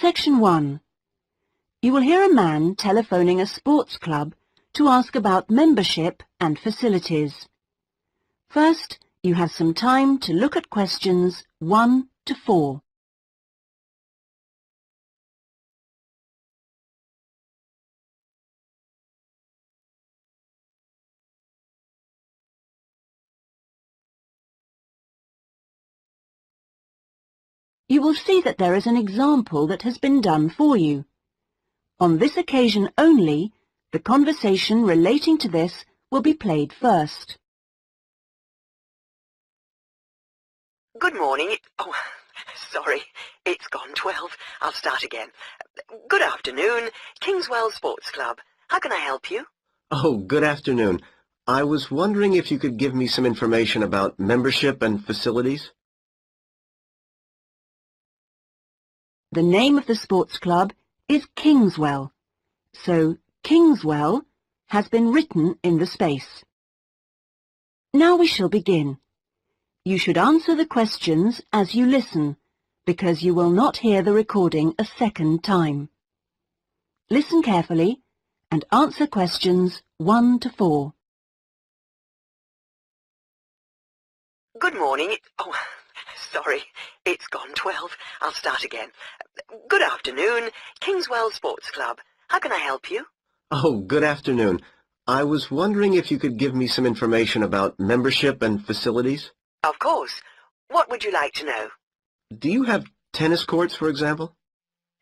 Section 1. You will hear a man telephoning a sports club to ask about membership and facilities. First, you have some time to look at questions 1 to 4. You will see that there is an example that has been done for you. On this occasion only, the conversation relating to this will be played first. Good morning. Oh, sorry, it's gone 12. I'll start again. Good afternoon, Kingswell Sports Club. How can I help you? Oh, good afternoon. I was wondering if you could give me some information about membership and facilities. The name of the sports club is Kingswell, so Kingswell has been written in the space. Now we shall begin. You should answer the questions as you listen, because you will not hear the recording a second time. Listen carefully and answer questions 1 to 4. Good morning. Oh, sorry, it's gone 12. I'll start again. Good afternoon, Kingswell Sports Club. How can I help you? Oh, good afternoon. I was wondering if you could give me some information about membership and facilities. Of course. What would you like to know? Do you have tennis courts, for example?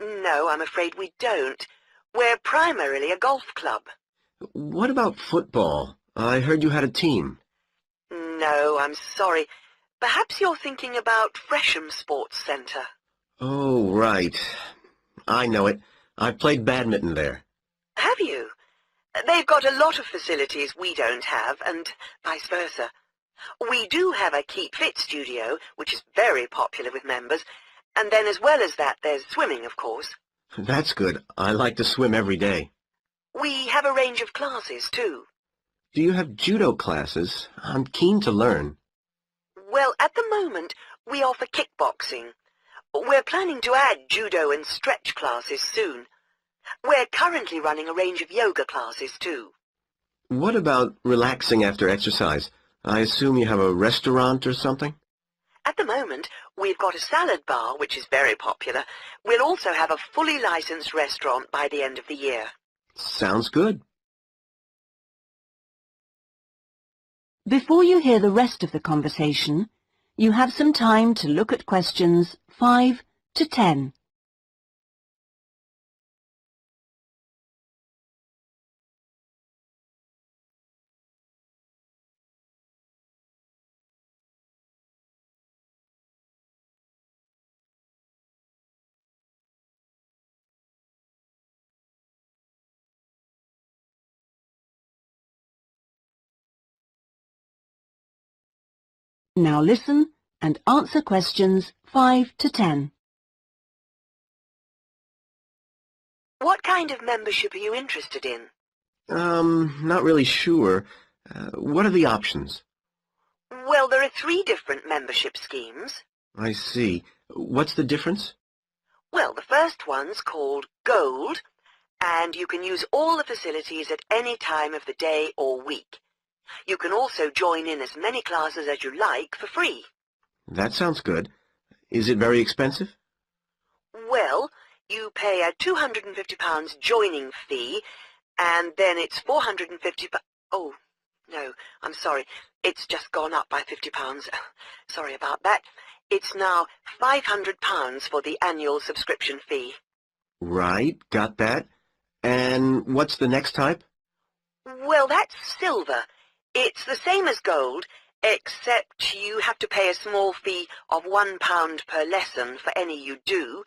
No, I'm afraid we don't. We're primarily a golf club. What about football? I heard you had a team. No, I'm sorry. Perhaps you're thinking about Fresham Sports Centre. Oh, right. I know it. I played badminton there. Have you? They've got a lot of facilities we don't have, and vice versa. We do have a Keep Fit studio, which is very popular with members, and then as well as that, there's swimming, of course. That's good. I like to swim every day. We have a range of classes, too. Do you have judo classes? I'm keen to learn. Well, at the moment, we offer kickboxing. We're planning to add judo and stretch classes soon. We're currently running a range of yoga classes, too. What about relaxing after exercise? I assume you have a restaurant or something? At the moment, we've got a salad bar, which is very popular. We'll also have a fully licensed restaurant by the end of the year. Sounds good. Before you hear the rest of the conversation, you have some time to look at questions 5 to 10. Now listen and answer questions 5 to 10. What kind of membership are you interested in? Not really sure. What are the options? Well, there are 3 different membership schemes. I see. What's the difference? Well, the first one's called Gold, and you can use all the facilities at any time of the day or week. You can also join in as many classes as you like for free. That sounds good. Is it very expensive? Well, you pay a £250 joining fee, and then it's £450. Oh, no, I'm sorry. It's just gone up by £50. Sorry about that. It's now £500 for the annual subscription fee. Right, got that. And what's the next type? Well, that's silver. It's the same as gold, except you have to pay a small fee of £1 per lesson for any you do,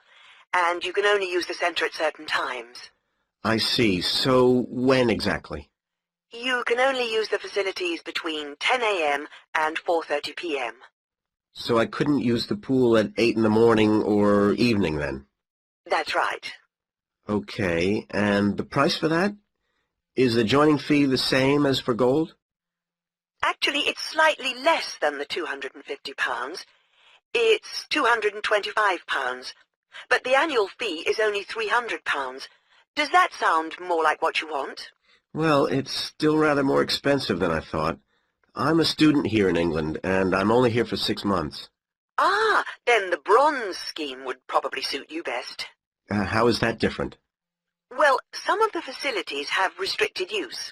and you can only use the centre at certain times. I see. So when exactly? You can only use the facilities between 10 a.m. and 4:30 p.m. So I couldn't use the pool at 8 in the morning or evening then? That's right. Okay, and the price for that? Is the joining fee the same as for gold? Actually, it's slightly less than the £250. It's £225. But the annual fee is only £300. Does that sound more like what you want? Well, it's still rather more expensive than I thought. I'm a student here in England, and I'm only here for 6 months. Ah, then the bronze scheme would probably suit you best. How is that different? Well, some of the facilities have restricted use.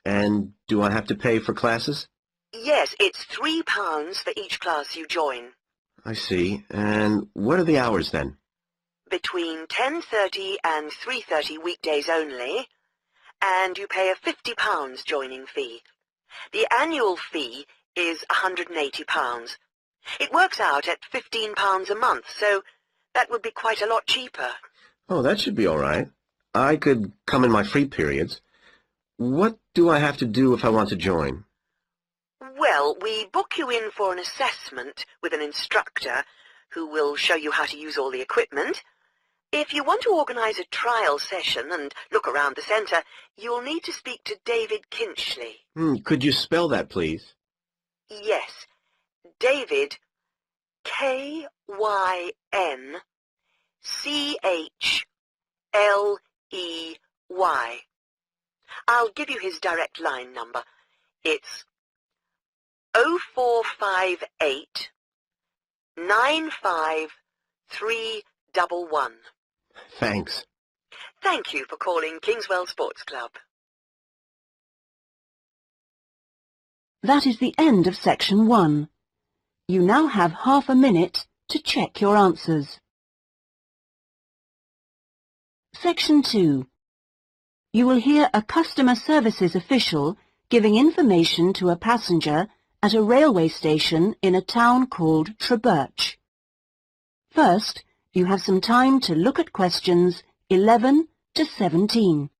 And do I have to pay for classes? Yes, it's £3 for each class you join. I see. And what are the hours then? Between 10:30 and 3:30 weekdays only, and you pay a £50 joining fee. The annual fee is £180. It works out at £15 a month, so that would be quite a lot cheaper. Oh, that should be all right. I could come in my free periods. What do I have to do if I want to join? Well, we book you in for an assessment with an instructor who will show you how to use all the equipment. If you want to organise a trial session and look around the centre, you'll need to speak to David Kinchley. Could you spell that, please? Yes, David, K-Y-N-C-H-L-E-Y. I'll give you his direct line number. It's 0458 95311. Thanks. Thank you for calling Kingswell Sports Club. That is the end of section 1. You now have half a minute to check your answers. Section 2. You will hear a customer services official giving information to a passenger at a railway station in a town called Trebirch. First, you have some time to look at questions 11 to 17.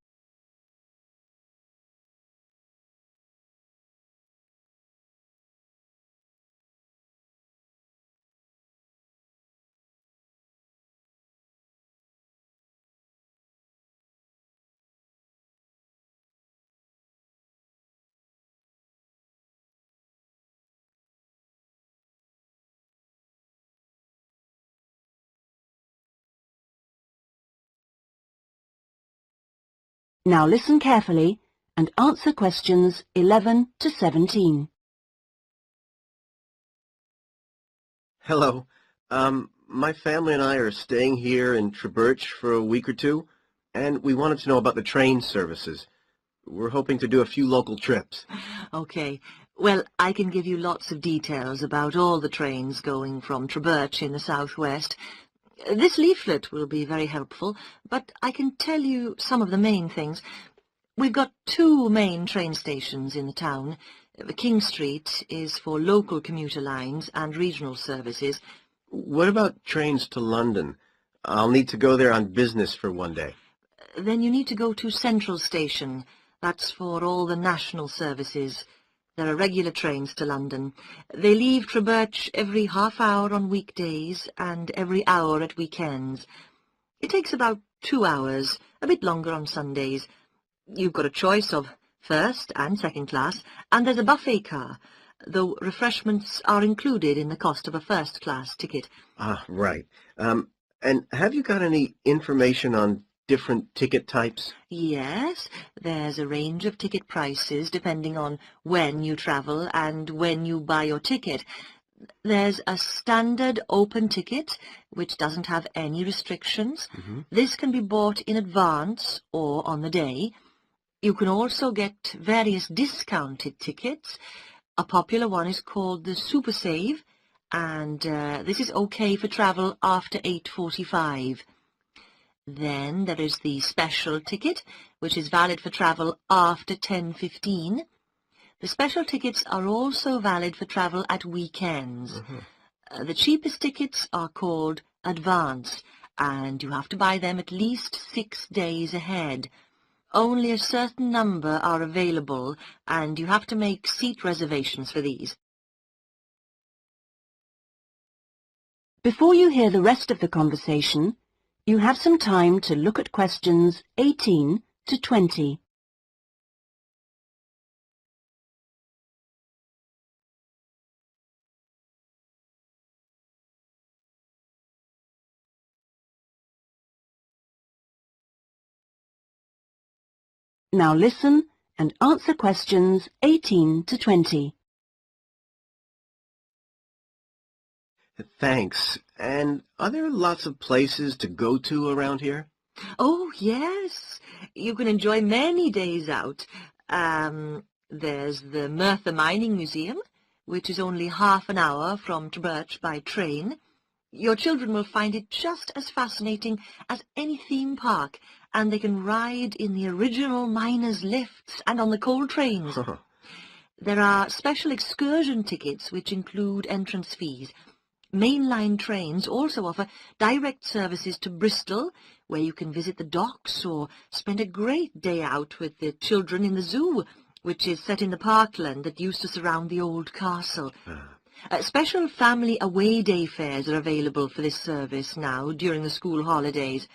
Now listen carefully and answer questions 11 to 17. Hello. My family and I are staying here in Trebirch for a week or two, and we wanted to know about the train services. We're hoping to do a few local trips. Okay. Well, I can give you lots of details about all the trains going from Trebirch in the southwest. This leaflet will be very helpful, but I can tell you some of the main things. We've got 2 main train stations in the town. King Street is for local commuter lines and regional services. What about trains to London? I'll need to go there on business for one day. Then you need to go to Central Station. That's for all the national services. There are regular trains to London. They leave Trebirch every half hour on weekdays and every hour at weekends. It takes about 2 hours, a bit longer on Sundays. You've got a choice of first and second class, and there's a buffet car, though refreshments are included in the cost of a first-class ticket. Ah, right. And have you got any information on different ticket types? Yes, there's a range of ticket prices depending on when you travel and when you buy your ticket. There's a standard open ticket, which doesn't have any restrictions. This can be bought in advance or on the day. You can also get various discounted tickets. A popular one is called the Super Save, and this is okay for travel after 8:45. Then there is the special ticket, which is valid for travel after 10:15. The special tickets are also valid for travel at weekends. The cheapest tickets are called advance, and you have to buy them at least 6 days ahead. Only a certain number are available, and you have to make seat reservations for these. Before you hear the rest of the conversation, you have some time to look at questions 18 to 20. Now listen and answer questions 18 to 20. Thanks. And are there lots of places to go to around here? Oh, yes. You can enjoy many days out. There's the Merthyr Mining Museum, which is only half an hour from Trubirch by train. Your children will find it just as fascinating as any theme park, and they can ride in the original miners' lifts and on the coal trains. There are special excursion tickets which include entrance fees. Mainline trains also offer direct services to Bristol, where you can visit the docks or spend a great day out with the children in the zoo, which is set in the parkland that used to surround the old castle. Special family away day fares are available for this service now during the school holidays.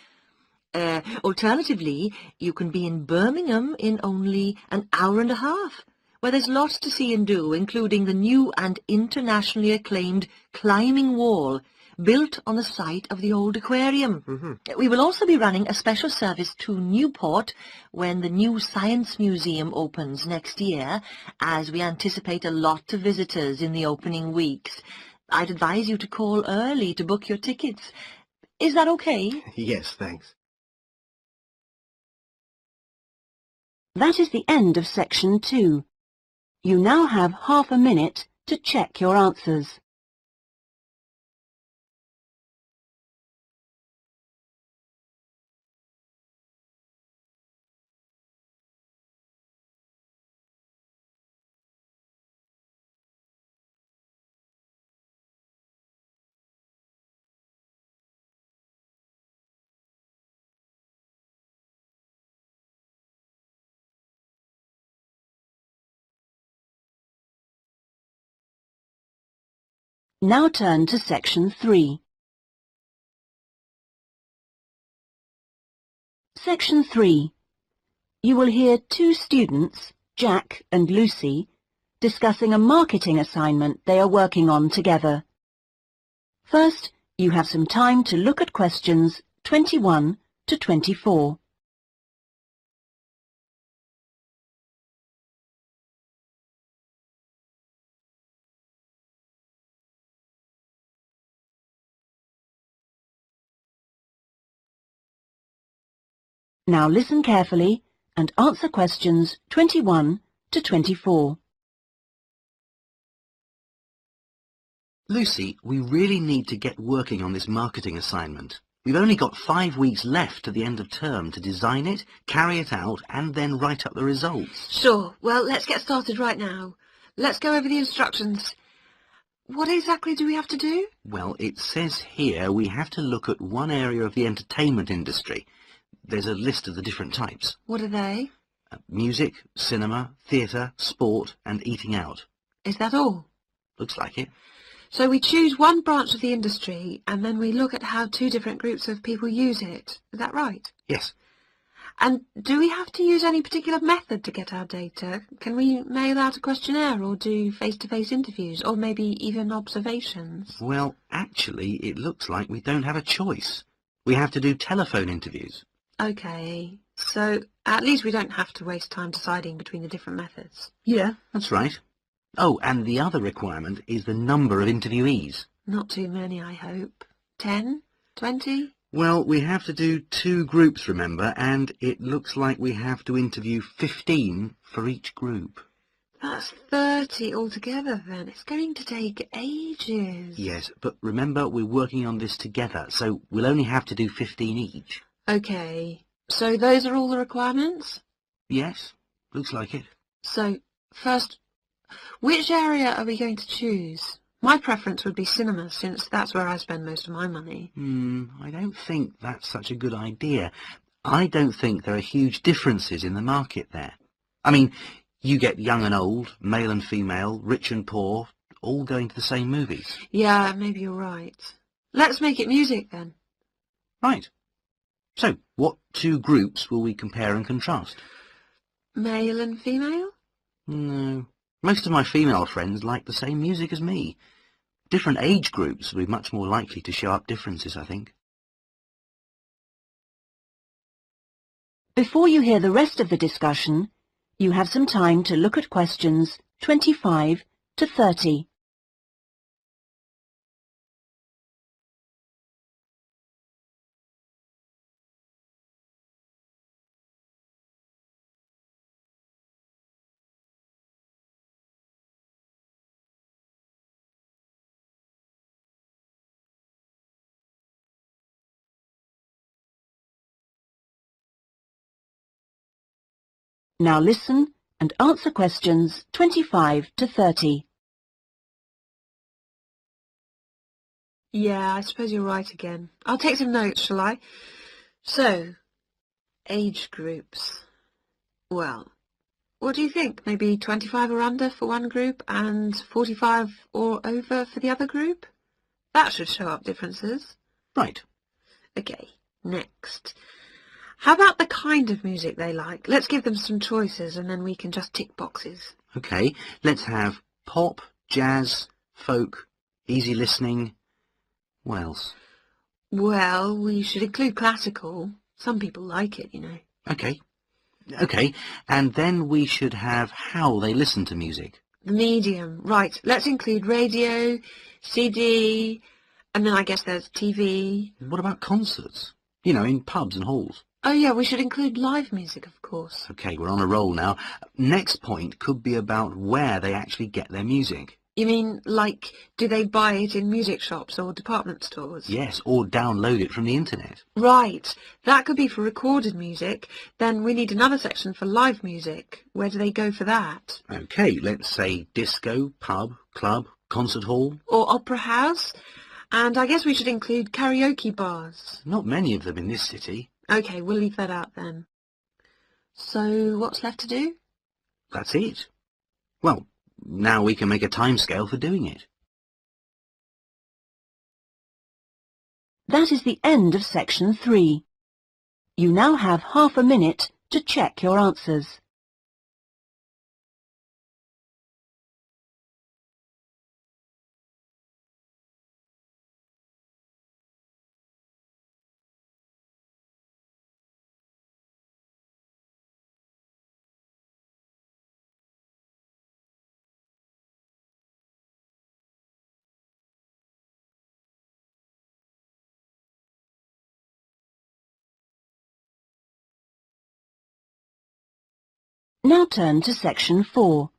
Alternatively, you can be in Birmingham in only an hour and a half, where there's lots to see and do, including the new and internationally acclaimed climbing wall, built on the site of the old aquarium. We will also be running a special service to Newport when the new Science Museum opens next year, as we anticipate a lot of visitors in the opening weeks. I'd advise you to call early to book your tickets. Is that okay? Yes, thanks. That is the end of section 2. You now have half a minute to check your answers. Now turn to section 3. Section 3. You will hear two students, Jack and Lucy, discussing a marketing assignment they are working on together. First, you have some time to look at questions 21 to 24. Now listen carefully and answer questions 21 to 24. Lucy, we really need to get working on this marketing assignment. We've only got 5 weeks left to the end of term to design it, carry it out, and then write up the results. Sure. Well, let's get started right now. Let's go over the instructions. What exactly do we have to do? Well, it says here we have to look at one area of the entertainment industry. There's a list of the different types. What are they? Music, cinema, theatre, sport, and eating out. Is that all? Looks like it. So we choose one branch of the industry and then we look at how two different groups of people use it. Is that right? Yes. And do we have to use any particular method to get our data? Can we mail out a questionnaire or do face-to-face interviews or maybe even observations? Well, actually, it looks like we don't have a choice. We have to do telephone interviews. Okay, so at least we don't have to waste time deciding between the different methods. Yeah, that's right. Oh, and the other requirement is the number of interviewees. Not too many, I hope. 10? 20? Well, we have to do 2 groups, remember, and it looks like we have to interview 15 for each group. That's 30 altogether then. It's going to take ages. Yes, but remember we're working on this together, so we'll only have to do 15 each. Okay, so those are all the requirements? Yes, looks like it. So, first, which area are we going to choose? My preference would be cinema, since that's where I spend most of my money. I don't think that's such a good idea. I don't think there are huge differences in the market there. I mean, you get young and old, male and female, rich and poor, all going to the same movies. Yeah, maybe you're right. Let's make it music then. Right. So, what 2 groups will we compare and contrast? Male and female? No. Most of my female friends like the same music as me. Different age groups will be much more likely to show up differences, I think. Before you hear the rest of the discussion, you have some time to look at questions 25 to 30. Now listen and answer questions 25 to 30. Yeah, I suppose you're right again. I'll take some notes, shall I? So, age groups. Well, what do you think? Maybe 25 or under for one group and 45 or over for the other group? That should show up differences. Right. Okay, next. How about the kind of music they like? Let's give them some choices and then we can just tick boxes. Okay, let's have pop, jazz, folk, easy listening. What else? Well, we should include classical. Some people like it, you know. Okay, and then we should have how they listen to music. The medium. Right, let's include radio, CD, and then I guess there's TV. What about concerts? You know, in pubs and halls. Oh yeah, we should include live music, of course. Okay, we're on a roll now. Next point could be about where they actually get their music. You mean, like, do they buy it in music shops or department stores? Yes, or download it from the internet. Right, that could be for recorded music. Then we need another section for live music. Where do they go for that? Okay, let's say disco, pub, club, concert hall. Or opera house? And I guess we should include karaoke bars. Not many of them in this city. Okay, we'll leave that out then. So, what's left to do? That's it. Well, now we can make a timescale for doing it. That is the end of section 3. You now have half a minute to check your answers. Now turn to section 4.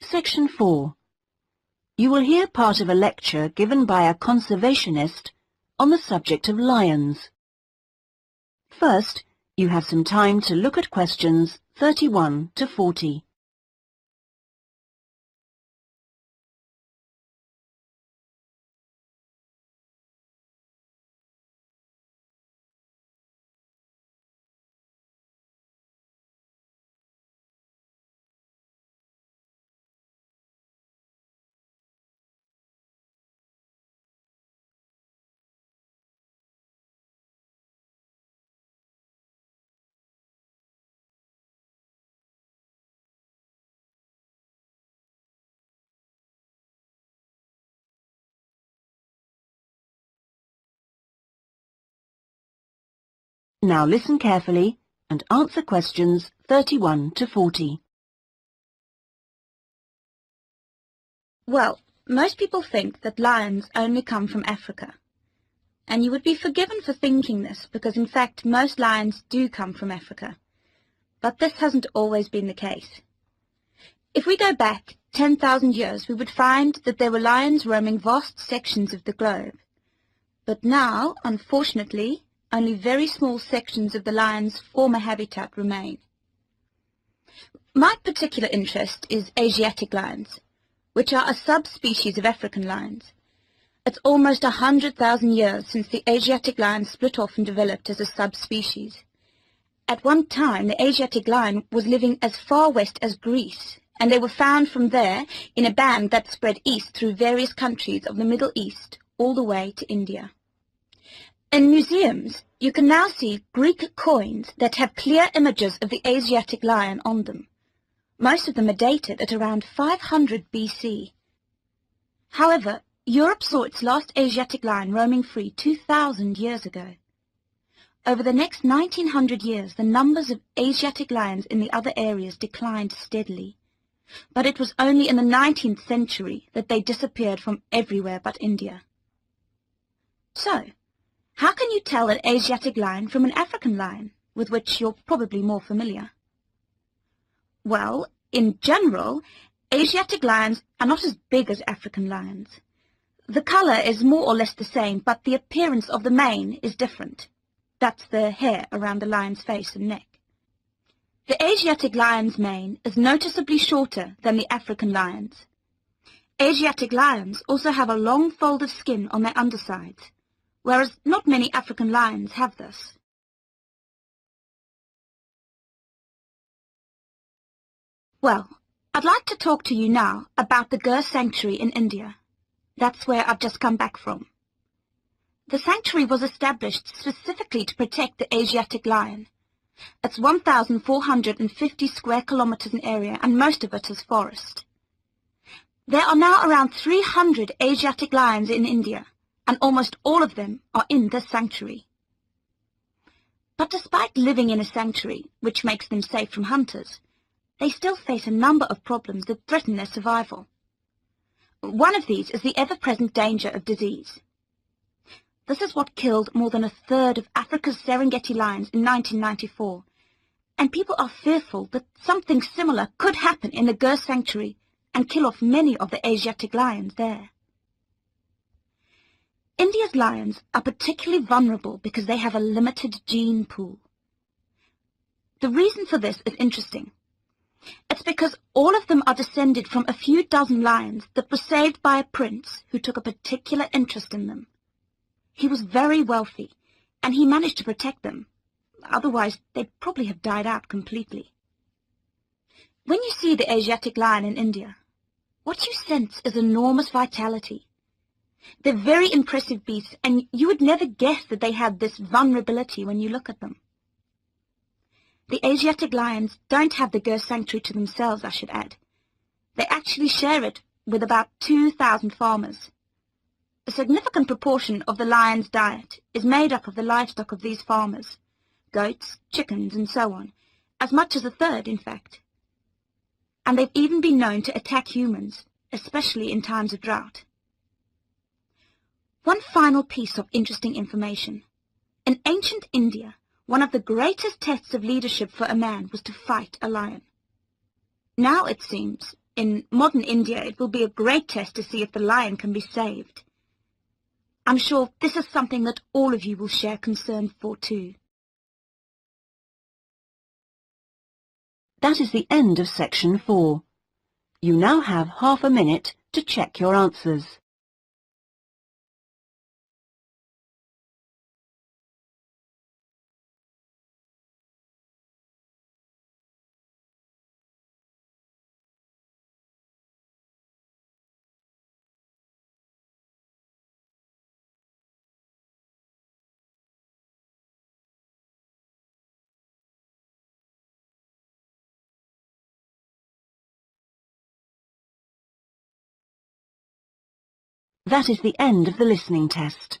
Section 4. You will hear part of a lecture given by a conservationist on the subject of lions. First, you have some time to look at questions 31 to 40. Now listen carefully and answer questions 31 to 40. Well, most people think that lions only come from Africa. And you would be forgiven for thinking this because in fact most lions do come from Africa. But this hasn't always been the case. If we go back 10,000 years, we would find that there were lions roaming vast sections of the globe. But now, unfortunately, only very small sections of the lion's former habitat remain. My particular interest is Asiatic lions, which are a subspecies of African lions. It's almost 100,000 years since the Asiatic lion split off and developed as a subspecies. At one time, the Asiatic lion was living as far west as Greece, and they were found from there in a band that spread east through various countries of the Middle East all the way to India. In museums, you can now see Greek coins that have clear images of the Asiatic lion on them, Most of them are dated at around 500 BC. However, Europe saw its last Asiatic lion roaming free 2,000 years ago. Over the next 1900 years, the numbers of Asiatic lions in the other areas declined steadily. But it was only in the 19th century that they disappeared from everywhere but India. So, how can you tell an Asiatic lion from an African lion, with which you're probably more familiar? Well, in general, Asiatic lions are not as big as African lions. The colour is more or less the same, but the appearance of the mane is different. That's the hair around the lion's face and neck. The Asiatic lion's mane is noticeably shorter than the African lion's. Asiatic lions also have a long fold of skin on their undersides, whereas not many African lions have this. Well, I'd like to talk to you now about the Gir Sanctuary in India. That's where I've just come back from. The sanctuary was established specifically to protect the Asiatic lion. It's 1,450 square kilometers in area, and most of it is forest. There are now around 300 Asiatic lions in India, and almost all of them are in this sanctuary. But despite living in a sanctuary, which makes them safe from hunters, they still face a number of problems that threaten their survival. One of these is the ever-present danger of disease. This is what killed more than a third of Africa's Serengeti lions in 1994, and people are fearful that something similar could happen in the Gir Sanctuary and kill off many of the Asiatic lions there. India's lions are particularly vulnerable because they have a limited gene pool. The reason for this is interesting. It's because all of them are descended from a few dozen lions that were saved by a prince who took a particular interest in them. He was very wealthy, and he managed to protect them. Otherwise, they'd probably have died out completely. When you see the Asiatic lion in India, what you sense is enormous vitality. They're very impressive beasts, and you would never guess that they had this vulnerability when you look at them. The Asiatic lions don't have the Gir Sanctuary to themselves, I should add. They actually share it with about 2,000 farmers. A significant proportion of the lion's diet is made up of the livestock of these farmers, goats, chickens, and so on, as much as a third, in fact. And they've even been known to attack humans, especially in times of drought. One final piece of interesting information. In ancient India, one of the greatest tests of leadership for a man was to fight a lion. Now, it seems, in modern India, it will be a great test to see if the lion can be saved. I'm sure this is something that all of you will share concern for too. That is the end of section 4. You now have half a minute to check your answers. That is the end of the listening test.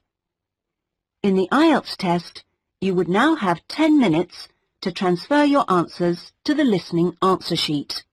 In the Ielts test, you would now have 10 minutes to transfer your answers to the listening answer sheet.